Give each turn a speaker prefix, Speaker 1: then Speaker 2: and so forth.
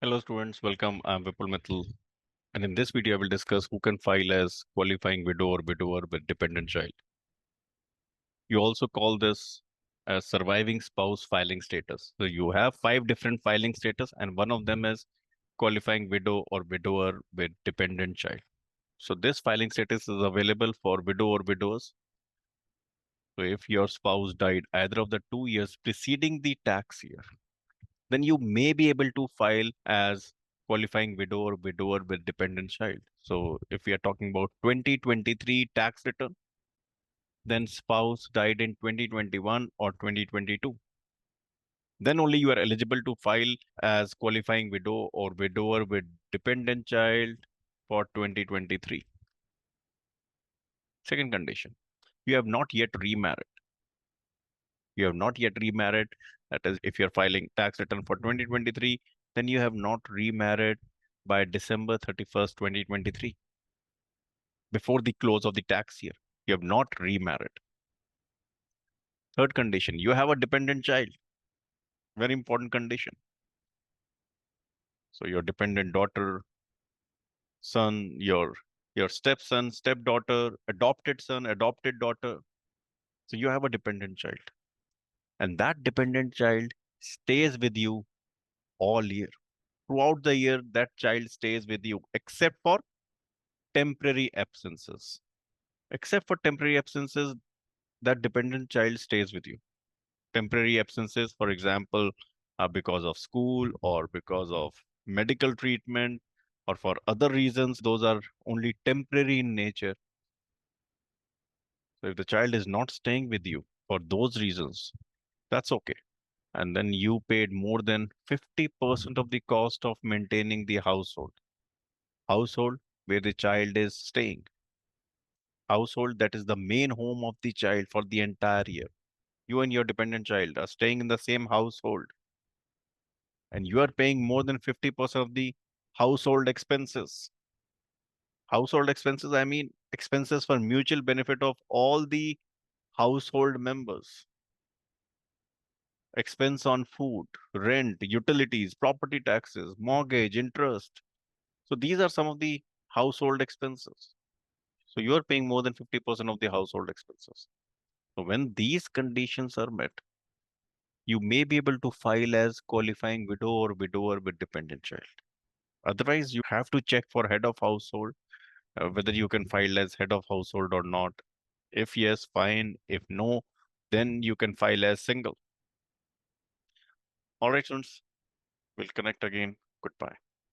Speaker 1: Hello students, welcome. I'm Vipul Mittal, and in this video I will discuss who can file as qualifying widow or widower with dependent child. You also call this as surviving spouse filing status. So you have 5 different filing status and one of them is qualifying widow or widower with dependent child. So this filing status is available for widow or widowers. So if your spouse died either of the 2 years preceding the tax year, then you may be able to file as qualifying widow or widower with dependent child. So if we are talking about 2023 tax return, then spouse died in 2021 or 2022, then only you are eligible to file as qualifying widow or widower with dependent child for 2023. Second condition, you have not yet remarried. You have not yet remarried. That is, if you're filing tax return for 2023, then you have not remarried by December 31st, 2023, before the close of the tax year. You have not remarried. Third condition, you have a dependent child. Very important condition. So your dependent daughter, son, your stepson, stepdaughter, adopted son, adopted daughter. So you have a dependent child. And that dependent child stays with you all year. Throughout the year, that child stays with you, except for temporary absences. Except for temporary absences, that dependent child stays with you. Temporary absences, for example, are because of school or because of medical treatment or for other reasons. Those are only temporary in nature. So if the child is not staying with you for those reasons, that's okay. And then you paid more than 50% of the cost of maintaining the household where the child is staying, household that is the main home of the child for the entire year. You and your dependent child are staying in the same household, and you are paying more than 50% of the household expenses. Household expenses, I mean expenses for mutual benefit of all the household members. Expense on food, rent, utilities, property taxes, mortgage, interest. So these are some of the household expenses. So you are paying more than 50% of the household expenses. So when these conditions are met, you may be able to file as qualifying widow or widower with dependent child. Otherwise, you have to check for head of household whether you can file as head of household or not. If yes, fine. If no, then you can file as single. All right, students, we'll connect again. Goodbye.